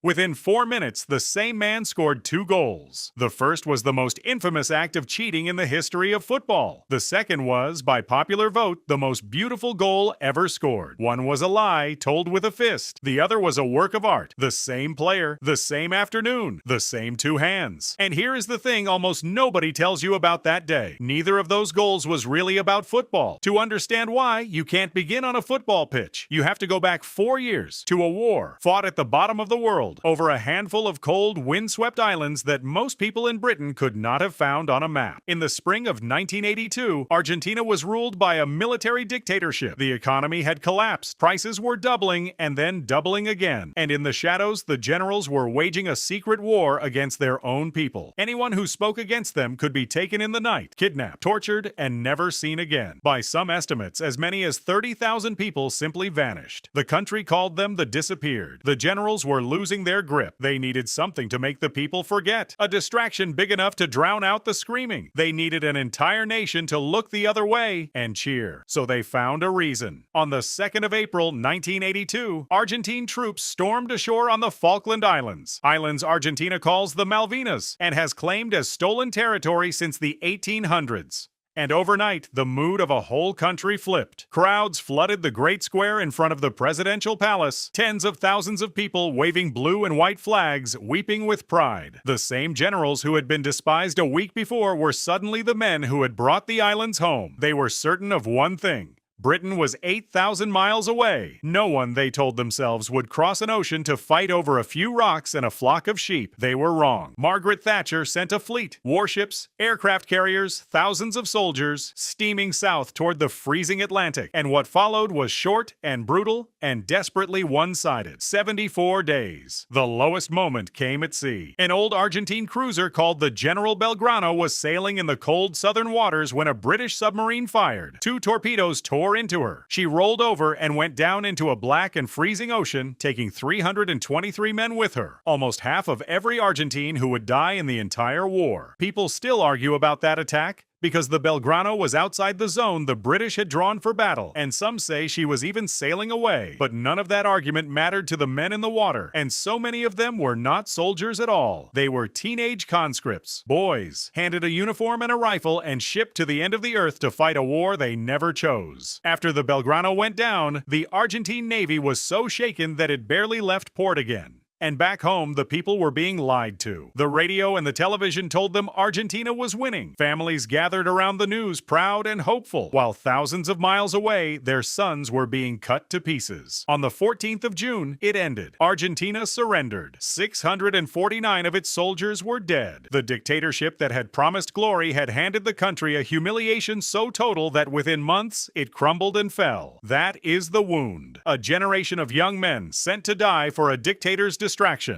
Within 4 minutes, the same man scored 2 goals. The first was the most infamous act of cheating in the history of football. The second was, by popular vote, the most beautiful goal ever scored. One was a lie told with a fist. The other was a work of art. The same player, the same afternoon, the same 2 hands. And here is the thing almost nobody tells you about that day. Neither of those goals was really about football. To understand why, you can't begin on a football pitch. You have to go back 4 years to a war fought at the bottom of the world over a handful of cold, windswept islands that most people in Britain could not have found on a map. In the spring of 1982, Argentina was ruled by a military dictatorship. The economy had collapsed, prices were doubling and then doubling again. And in the shadows, the generals were waging a secret war against their own people. Anyone who spoke against them could be taken in the night, kidnapped, tortured, and never seen again. By some estimates, as many as 30,000 people simply vanished. The country called them the disappeared. The generals were losing their grip. They needed something to make the people forget. A distraction big enough to drown out the screaming. They needed an entire nation to look the other way and cheer. So they found a reason. On the 2nd of April, 1982, Argentine troops stormed ashore on the Falkland Islands. Islands Argentina calls the Malvinas and has claimed as stolen territory since the 1800s. And overnight, the mood of a whole country flipped. Crowds flooded the Great Square in front of the presidential palace, tens of thousands of people waving blue and white flags, weeping with pride. The same generals who had been despised a week before were suddenly the men who had brought the islands home. They were certain of one thing. Britain was 8,000 miles away. No one, they told themselves, would cross an ocean to fight over a few rocks and a flock of sheep. They were wrong. Margaret Thatcher sent a fleet, warships, aircraft carriers, thousands of soldiers, steaming south toward the freezing Atlantic. And what followed was short and brutal and desperately one-sided. 74 days. The lowest moment came at sea. An old Argentine cruiser called the General Belgrano was sailing in the cold southern waters when a British submarine fired. 2 torpedoes tore into her. She rolled over and went down into a black and freezing ocean, taking 323 men with her, almost half of every Argentine who would die in the entire war. People still argue about that attack, because the Belgrano was outside the zone the British had drawn for battle, and some say she was even sailing away. But none of that argument mattered to the men in the water, and so many of them were not soldiers at all. They were teenage conscripts, boys, handed a uniform and a rifle and shipped to the end of the earth to fight a war they never chose. After the Belgrano went down, the Argentine Navy was so shaken that it barely left port again. And back home, the people were being lied to. The radio and the television told them Argentina was winning. Families gathered around the news, proud and hopeful, while thousands of miles away, their sons were being cut to pieces. On the 14th of June, it ended. Argentina surrendered. 649 of its soldiers were dead. The dictatorship that had promised glory had handed the country a humiliation so total that within months, it crumbled and fell. That is the wound. A generation of young men sent to die for a dictator's distraction.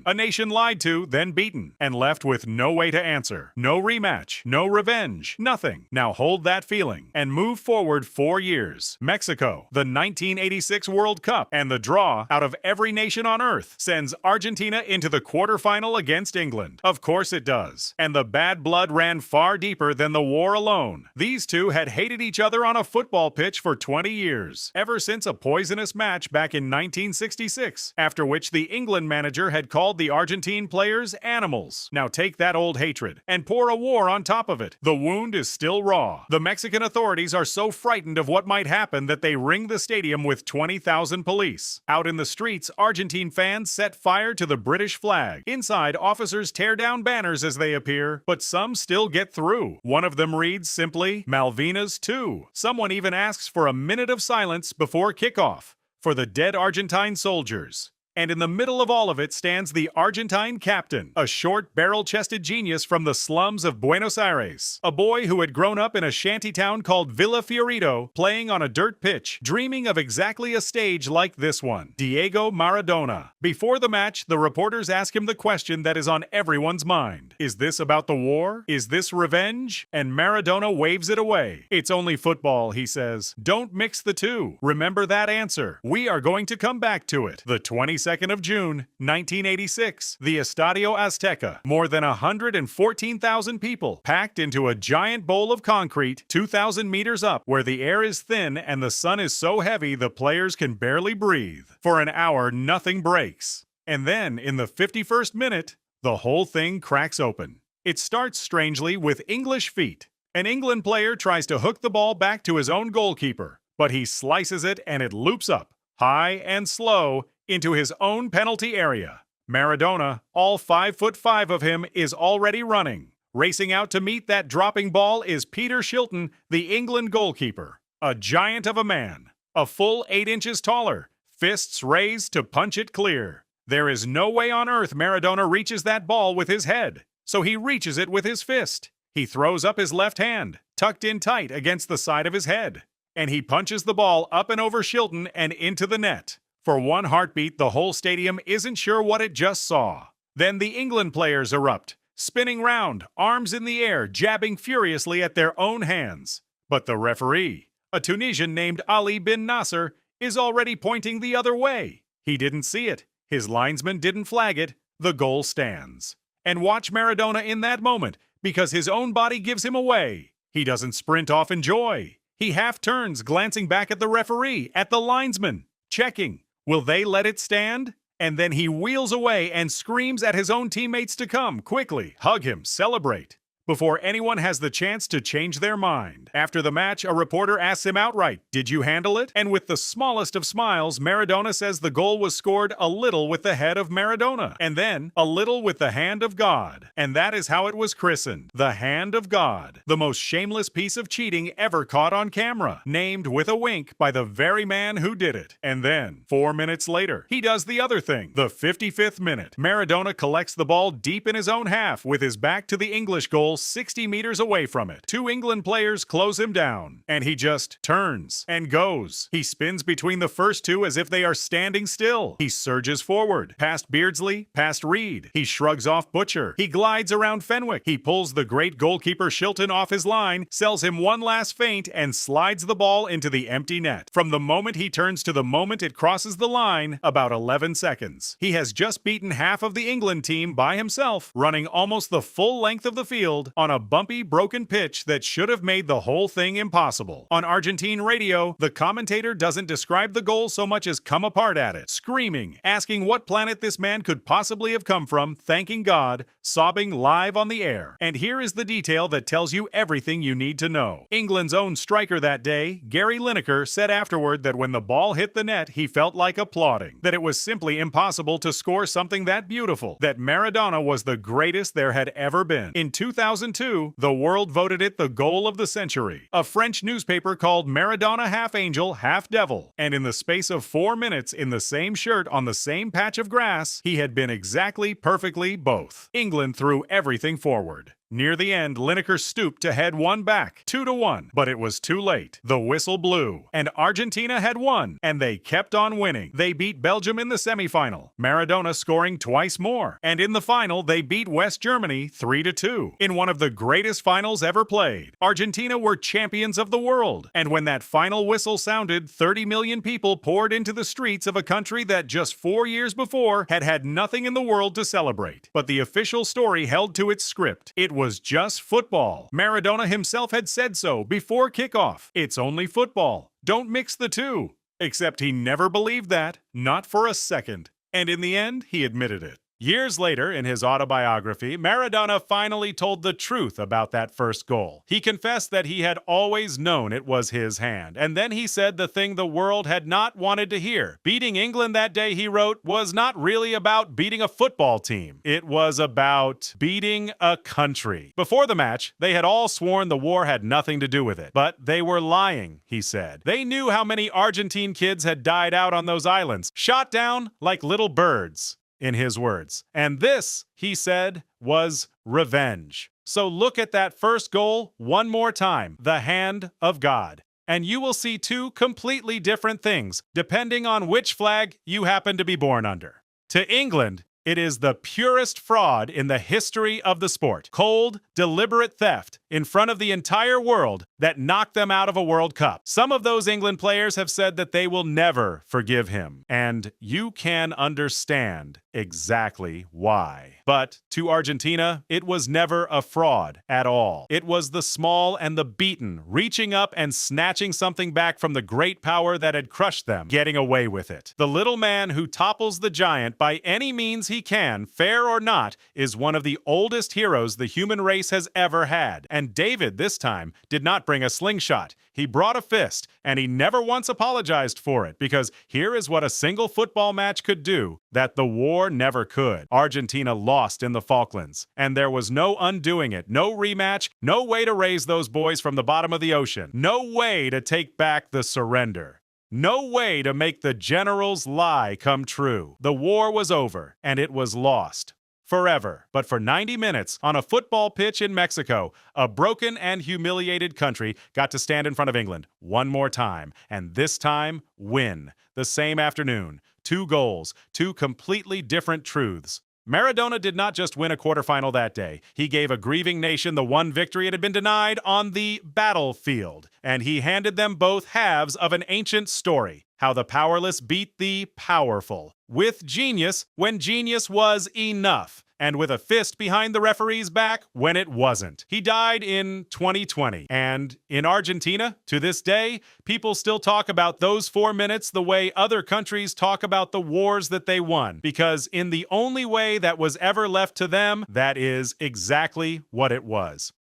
A nation lied to, then beaten, and left with no way to answer. No rematch, no revenge, nothing. Now hold that feeling and move forward 4 years. Mexico, the 1986 World Cup, and the draw out of every nation on earth sends Argentina into the quarterfinal against England. Of course it does. And the bad blood ran far deeper than the war alone. These two had hated each other on a football pitch for 20 years, ever since a poisonous match back in 1966, after which the England manager had called the Argentine players animals. Now take that old hatred and pour a war on top of it. The wound is still raw. The Mexican authorities are so frightened of what might happen that they ring the stadium with 20,000 police. Out in the streets, Argentine fans set fire to the British flag. Inside, officers tear down banners as they appear, but some still get through. One of them reads simply, "Malvinas too." Someone even asks for a minute of silence before kickoff for the dead Argentine soldiers. And in the middle of all of it stands the Argentine captain, a short, barrel-chested genius from the slums of Buenos Aires. A boy who had grown up in a shanty town called Villa Fiorito, playing on a dirt pitch, dreaming of exactly a stage like this one. Diego Maradona. Before the match, the reporters ask him the question that is on everyone's mind. Is this about the war? Is this revenge? And Maradona waves it away. It's only football, he says. Don't mix the two. Remember that answer. We are going to come back to it. The 22nd of June, 1986, the Estadio Azteca. More than 114,000 people packed into a giant bowl of concrete 2,000 meters up where the air is thin and the sun is so heavy the players can barely breathe. For an hour, nothing breaks. And then, in the 51st minute, the whole thing cracks open. It starts strangely with English feet. An England player tries to hook the ball back to his own goalkeeper, but he slices it and it loops up, high and slow, into his own penalty area. Maradona, all 5'5" of him, is already running. Racing out to meet that dropping ball is Peter Shilton, the England goalkeeper. A giant of a man, a full 8 inches taller, fists raised to punch it clear. There is no way on earth Maradona reaches that ball with his head, so he reaches it with his fist. He throws up his left hand, tucked in tight against the side of his head, and he punches the ball up and over Shilton and into the net. For one heartbeat, the whole stadium isn't sure what it just saw. Then the England players erupt, spinning round, arms in the air, jabbing furiously at their own hands. But the referee, a Tunisian named Ali bin Nasser, is already pointing the other way. He didn't see it. His linesman didn't flag it. The goal stands. And watch Maradona in that moment, because his own body gives him away. He doesn't sprint off in joy. He half turns, glancing back at the referee, at the linesman, checking. Will they let it stand? And then he wheels away and screams at his own teammates to come, quickly, hug him, celebrate, before anyone has the chance to change their mind. After the match, a reporter asks him outright, "Did you handle it?" And with the smallest of smiles, Maradona says the goal was scored a little with the head of Maradona, and then a little with the hand of God. And that is how it was christened, the hand of God, the most shameless piece of cheating ever caught on camera, named with a wink by the very man who did it. And then, 4 minutes later, he does the other thing. The 55th minute, Maradona collects the ball deep in his own half with his back to the English goal 60 meters away from it. 2 England players close him down, and he just turns and goes. He spins between the first two as if they are standing still. He surges forward, past Beardsley, past Reed. He shrugs off Butcher. He glides around Fenwick. He pulls the great goalkeeper Shilton off his line, sells him one last feint, and slides the ball into the empty net. From the moment he turns to the moment it crosses the line, about 11 seconds. He has just beaten half of the England team by himself, running almost the full length of the field on a bumpy, broken pitch that should have made the whole thing impossible. On Argentine radio, the commentator doesn't describe the goal so much as come apart at it, screaming, asking what planet this man could possibly have come from, thanking God, sobbing live on the air. And here is the detail that tells you everything you need to know. England's own striker that day, Gary Lineker, said afterward that when the ball hit the net, he felt like applauding, that it was simply impossible to score something that beautiful, that Maradona was the greatest there had ever been. In 2002, the world voted it the goal of the century. A French newspaper called Maradona half angel, half devil. And in the space of 4 minutes in the same shirt on the same patch of grass, he had been exactly, perfectly both. England threw everything forward. Near the end, Lineker stooped to head one back, 2-1, but it was too late. The whistle blew, and Argentina had won, and they kept on winning. They beat Belgium in the semifinal, Maradona scoring twice more, and in the final, they beat West Germany 3-2. In one of the greatest finals ever played, Argentina were champions of the world, and when that final whistle sounded, 30 million people poured into the streets of a country that just 4 years before had had nothing in the world to celebrate. But the official story held to its script. It was just football. Maradona himself had said so before kickoff. It's only football. Don't mix the two. Except he never believed that, not for a second. And in the end, he admitted it. Years later, in his autobiography, Maradona finally told the truth about that first goal. He confessed that he had always known it was his hand, and then he said the thing the world had not wanted to hear. Beating England that day, he wrote, was not really about beating a football team. It was about beating a country. Before the match, they had all sworn the war had nothing to do with it. But they were lying, he said. They knew how many Argentine kids had died out on those islands, shot down like little birds. In his words. And this, he said, was revenge. So look at that first goal one more time, the hand of God. And you will see two completely different things, depending on which flag you happen to be born under. To England, it is the purest fraud in the history of the sport. Cold, deliberate theft in front of the entire world that knocked them out of a World Cup. Some of those England players have said that they will never forgive him. And you can understand exactly why. But to Argentina, it was never a fraud at all. It was the small and the beaten reaching up and snatching something back from the great power that had crushed them, getting away with it. The little man who topples the giant by any means he can, fair or not, is one of the oldest heroes the human race has ever had. And David, this time, did not bring a slingshot. He brought a fist, and he never once apologized for it, because here is what a single football match could do that the war never could. Argentina lost in the Falklands, and there was no undoing it, no rematch, no way to raise those boys from the bottom of the ocean, no way to take back the surrender. No way to make the general's lie come true. The war was over, and it was lost. Forever. But for 90 minutes, on a football pitch in Mexico, a broken and humiliated country got to stand in front of England one more time, and this time, win. The same afternoon. 2 goals, 2 completely different truths. Maradona did not just win a quarterfinal that day. He gave a grieving nation the one victory it had been denied on the battlefield. And he handed them both halves of an ancient story. How the powerless beat the powerful. With genius when genius was enough. And with a fist behind the referee's back when it wasn't. He died in 2020. And in Argentina, to this day, people still talk about those 4 minutes the way other countries talk about the wars that they won. Because in the only way that was ever left to them, that is exactly what it was.